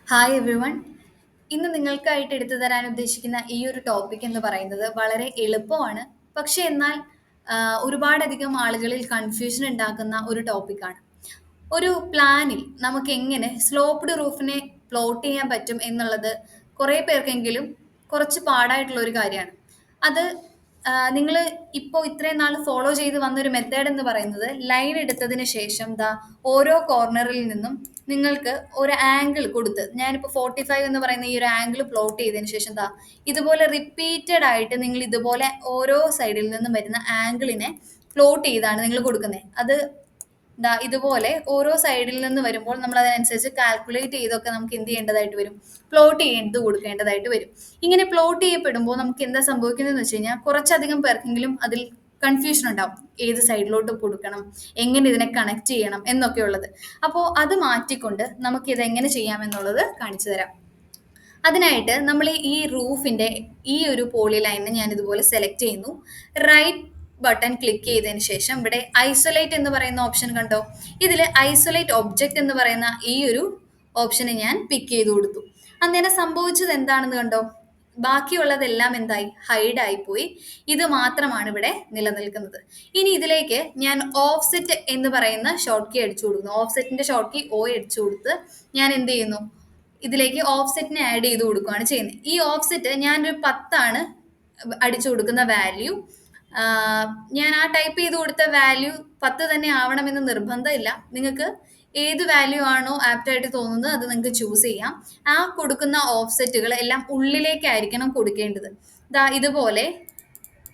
Hi everyone. ഇന്ന് നിങ്ങൾക്കായിട്ട് എടുത്തു തരാൻ ഉദ്ദേശിക്കുന്ന ഈ ഒരു ടോപ്പിക് എന്ന് പറയുന്നത് വളരെ എളുപ്പമാണ്. പക്ഷെ എന്നാൽ ഒരുപാടധികം ആളുകളിൽ കൺഫ്യൂഷൻ ഉണ്ടാക്കുന്ന ഒരു ടോപ്പിക്കാണ്. ഒരു പ്ലാനിൽ നമുക്ക് എങ്ങനെ സ്ലോപ്ഡ് റൂഫിനെ പ്ലോട്ട് ചെയ്യാൻ പറ്റും എന്നുള്ളത് കുറേ പേർക്കെങ്കിലും കുറച്ച് പാടായിട്ടുള്ള ഒരു കാര്യമാണ്. അത് നിങ്ങൾ ഇപ്പോൾ ഇത്രയും നാൾ ഫോളോ ചെയ്ത് വന്നൊരു മെത്തേഡ് എന്ന് പറയുന്നത് ലൈൻ എടുത്തതിന് ശേഷം ഓരോ കോർണറിൽ നിന്നും നിങ്ങൾക്ക് ഒരു ആംഗിൾ കൊടുത്ത് ഞാനിപ്പോൾ 45 എന്ന് പറയുന്ന ഈ ഒരു ആംഗിൾ പ്ലോട്ട് ചെയ്തതിന് ശേഷം ഇതുപോലെ റിപ്പീറ്റഡ് ആയിട്ട് നിങ്ങൾ ഇതുപോലെ ഓരോ സൈഡിൽ നിന്നും വരുന്ന ആംഗിളിനെ പ്ലോട്ട് ചെയ്താണ് നിങ്ങൾ കൊടുക്കുന്നത്. അത് ഇതുപോലെ ഓരോ സൈഡിൽ നിന്ന് വരുമ്പോൾ നമ്മൾ അതിനനുസരിച്ച് കാൽക്കുലേറ്റ് ചെയ്തൊക്കെ നമുക്ക് എന്ത് ചെയ്യേണ്ടതായിട്ട് വരും, പ്ലോട്ട് ചെയ്ത് കൊടുക്കേണ്ടതായിട്ട് വരും. ഇങ്ങനെ പ്ലോട്ട് ചെയ്യപ്പെടുമ്പോൾ നമുക്ക് എന്താ സംഭവിക്കുന്നതെന്ന് വെച്ച് കഴിഞ്ഞാൽ കുറച്ചധികം പേർക്കെങ്കിലും അതിൽ കൺഫ്യൂഷൻ ഉണ്ടാവും. ഏത് സൈഡിലോട്ട് കൊടുക്കണം, എങ്ങനെ ഇതിനെ കണക്ട് ചെയ്യണം എന്നൊക്കെ ഉള്ളത്. അപ്പോൾ അത് മാറ്റിക്കൊണ്ട് നമുക്ക് ഇത് എങ്ങനെ ചെയ്യാമെന്നുള്ളത് കാണിച്ചു തരാം. അതിനായിട്ട് നമ്മൾ ഈ റൂഫിന്റെ ഈ ഒരു പോളി ലൈനിനെ ഞാൻ ഇതുപോലെ സെലക്ട് ചെയ്യുന്നു. റൈറ്റ് ബട്ടൺ ക്ലിക്ക് ചെയ്തതിന് ശേഷം ഇവിടെ ഐസൊലേറ്റ് എന്ന് പറയുന്ന ഓപ്ഷൻ കണ്ടോ, ഇതിൽ ഐസൊലേറ്റ് ഒബ്ജക്റ്റ് എന്ന് പറയുന്ന ഈ ഒരു ഓപ്ഷന് ഞാൻ പിക്ക് ചെയ്ത് കൊടുത്തു. അന്നേരം സംഭവിച്ചത് എന്താണെന്ന് കണ്ടോ, ബാക്കിയുള്ളതെല്ലാം എന്തായി, ഹൈഡ് ആയിപ്പോയി. ഇത് മാത്രമാണ് ഇവിടെ നിലനിൽക്കുന്നത്. ഇനി ഇതിലേക്ക് ഞാൻ ഓഫ്സെറ്റ് എന്ന് പറയുന്ന ഷോർട്ട് കീ അടിച്ചു കൊടുക്കുന്നു. ഓഫ്സെറ്റിന്റെ ഷോർട്ട് കീ ഓ അടിച്ചു കൊടുത്ത് ഞാൻ എന്ത് ചെയ്യുന്നു, ഇതിലേക്ക് ഓഫ്സെറ്റിനെ ആഡ് ചെയ്ത് കൊടുക്കുകയാണ് ചെയ്യുന്നത്. ഈ ഓഫ്സെറ്റ് ഞാനൊരു 10 അടിച്ചു കൊടുക്കുന്ന വാല്യൂ. ഞാൻ ആ ടൈപ്പ് ചെയ്ത് കൊടുത്ത വാല്യൂ 10 തന്നെ ആവണമെന്ന് നിർബന്ധമില്ല. നിങ്ങൾക്ക് ഏത് വാല്യൂ ആണോ ആപ്റ്റായിട്ട് തോന്നുന്നത് അത് നിങ്ങൾക്ക് ചൂസ് ചെയ്യാം. ആ കൊടുക്കുന്ന ഓഫ്സെറ്റുകൾ എല്ലാം ഉള്ളിലേക്കായിരിക്കണം കൊടുക്കേണ്ടത്. ഇതുപോലെ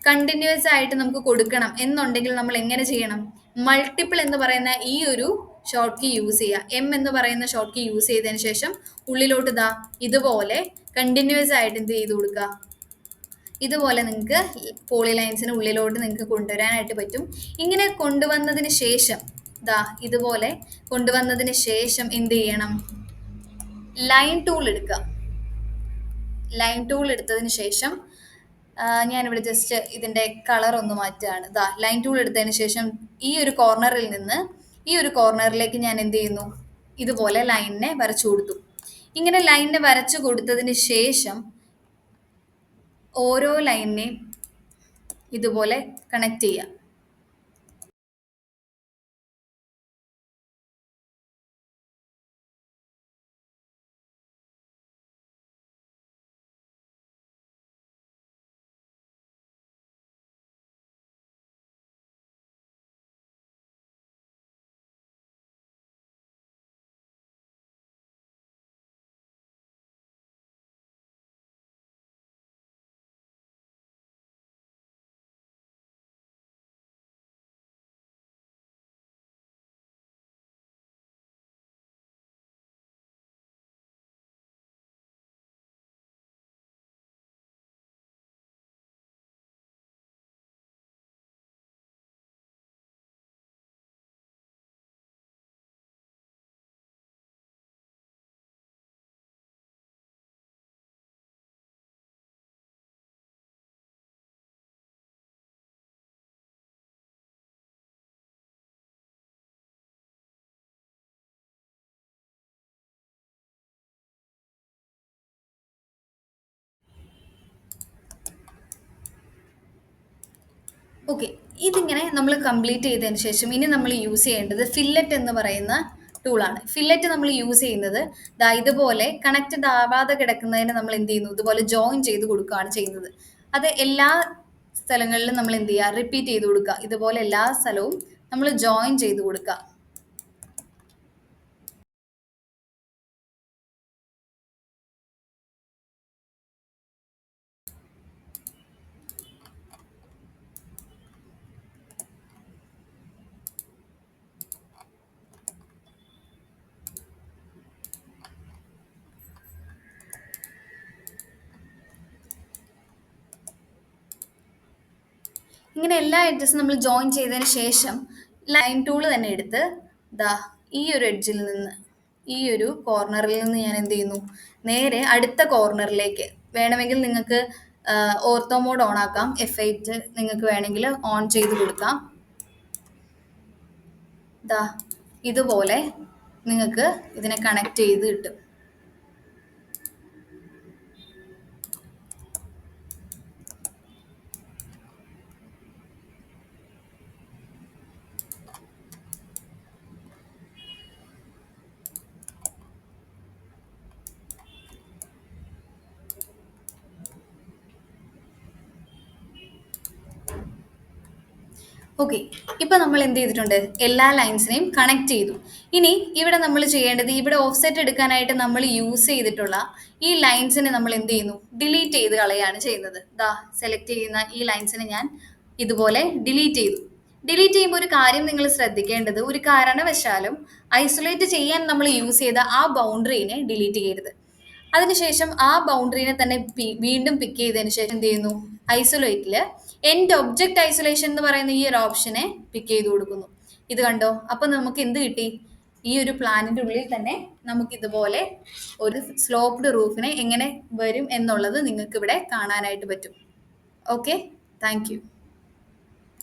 കണ്ടിന്യൂസ് ആയിട്ട് നമുക്ക് കൊടുക്കണം എന്നുണ്ടെങ്കിൽ നമ്മൾ എങ്ങനെ ചെയ്യണം, മൾട്ടിപ്പിൾ എന്ന് പറയുന്ന ഈ ഒരു ഷോർട്ട് കീ യൂസ് ചെയ്യുക. എം എന്ന് പറയുന്ന ഷോർട്ട് കീ യൂസ് ചെയ്തതിന് ശേഷം ഉള്ളിലോട്ട് ഇതുപോലെ കണ്ടിന്യൂസ് ആയിട്ട് എന്ത് ചെയ്ത് കൊടുക്കുക, ഇതുപോലെ നിങ്ങൾക്ക് പോളി ലൈൻസിന് ഉള്ളിലോട്ട് നിങ്ങൾക്ക് കൊണ്ടുവരാനായിട്ട് പറ്റും. ഇങ്ങനെ കൊണ്ടുവന്നതിന് ശേഷം ഇതുപോലെ കൊണ്ടുവന്നതിന് ശേഷം എന്ത് ചെയ്യണം, ലൈൻ ടൂൾ എടുക്കുക. ലൈൻ ടൂൾ എടുത്തതിന് ശേഷം ഞാനിവിടെ ജസ്റ്റ് ഇതിൻ്റെ കളർ ഒന്ന് മാറ്റുകയാണ്. ലൈൻ ടൂൾ എടുത്തതിന് ശേഷം ഈ ഒരു കോർണറിൽ നിന്ന് ഈ ഒരു കോർണറിലേക്ക് ഞാൻ എന്ത് ചെയ്യുന്നു, ഇതുപോലെ ലൈനിനെ വരച്ചു കൊടുത്തു. ഇങ്ങനെ ലൈനിനെ വരച്ചു കൊടുത്തതിന് ശേഷം ഓരോ ലൈനിനെയും ഇതുപോലെ കണക്ട് ചെയ്യാം. ഓക്കെ, ഇതിങ്ങനെ നമ്മൾ കംപ്ലീറ്റ് ചെയ്തതിന് ശേഷം ഇനി നമ്മൾ യൂസ് ചെയ്യേണ്ടത് ഫില്ലറ്റ് എന്ന് പറയുന്ന ടൂളാണ്. ഫില്ലറ്റ് നമ്മൾ യൂസ് ചെയ്യുന്നത് ഇതുപോലെ കണക്റ്റഡ് ആവാതെ കിടക്കുന്നതിന് നമ്മൾ എന്ത് ചെയ്യുന്നു, ഇതുപോലെ ജോയിൻ ചെയ്ത് കൊടുക്കുകയാണ് ചെയ്യുന്നത്. അത് എല്ലാ സ്ഥലങ്ങളിലും നമ്മൾ എന്ത് ചെയ്യുക, റിപ്പീറ്റ് ചെയ്ത് കൊടുക്കുക. ഇതുപോലെ എല്ലാ സ്ഥലവും നമ്മൾ ജോയിൻ ചെയ്ത് കൊടുക്കുക. ഇങ്ങനെ എല്ലാ എഡ്ജസും നമ്മൾ ജോയിൻ ചെയ്തതിന് ശേഷം ലൈൻ ടൂൾ തന്നെ എടുത്ത് ഈ ഒരു എഡ്ജിൽ നിന്ന് ഈ ഒരു കോർണറിൽ നിന്ന് ഞാൻ എന്ത് ചെയ്യുന്നു, നേരെ അടുത്ത കോർണറിലേക്ക് വേണമെങ്കിൽ നിങ്ങൾക്ക് ഓർത്തോ മോഡ് ഓൺ ആക്കാം. F8 നിങ്ങൾക്ക് വേണമെങ്കിൽ ഓൺ ചെയ്ത് കൊടുക്കാം. ഇതുപോലെ നിങ്ങൾക്ക് ഇതിനെ കണക്ട് ചെയ്ത് കിട്ടും. ഓക്കെ. ഇപ്പൊ നമ്മൾ എന്ത് ചെയ്തിട്ടുണ്ട്? എല്ലാ ലൈൻസിനെയും കണക്ട് ചെയ്തു. ഇനി ഇവിടെ നമ്മൾ ചെയ്യേണ്ടത്, ഇവിടെ ഓഫ്സെറ്റ് എടുക്കാനായിട്ട് നമ്മൾ യൂസ് ചെയ്തിട്ടുള്ള ഈ ലൈൻസിനെ നമ്മൾ എന്ത് ചെയ്യുന്നു? ഡിലീറ്റ് ചെയ്ത് കളയാണ് ചെയ്യുന്നത്. ദാ സെലക്ട് ചെയ്യുന്ന ഈ ലൈൻസിനെ ഞാൻ ഇതുപോലെ ഡിലീറ്റ് ചെയ്തു. ഡിലീറ്റ് ചെയ്യുമ്പോൾ ഒരു കാര്യം നിങ്ങൾ ശ്രദ്ധിക്കേണ്ടത്, ഒരു കാരണവശാലും ഐസൊലേറ്റ് ചെയ്യാൻ നമ്മൾ യൂസ് ചെയ്ത ആ ബൗണ്ടറിനെ ഡിലീറ്റ് ചെയ്യരുത്. അതിനുശേഷം ആ ബൗണ്ടറിനെ തന്നെ വീണ്ടും പിക്ക് ചെയ്തതിന് ശേഷം എന്ത് ചെയ്യുന്നു? ഐസൊലേറ്റിൽ എൻഡ് ഒബ്ജക്റ്റ് ഐസൊലേഷൻ എന്ന് പറയുന്ന ഈ ഒരു ഓപ്ഷനെ പിക്ക് ചെയ്ത് കൊടുക്കുന്നു. ഇത് കണ്ടോ? അപ്പൊ നമുക്ക് എന്ത് കിട്ടി? ഈ ഒരു പ്ലാനിന്റെ ഉള്ളിൽ തന്നെ നമുക്ക് ഇതുപോലെ ഒരു സ്ലോപ്ഡ് റൂഫിനെ എങ്ങനെ വരും എന്നുള്ളത് നിങ്ങൾക്ക് ഇവിടെ കാണാനായിട്ട് പറ്റും. Okay, thank you.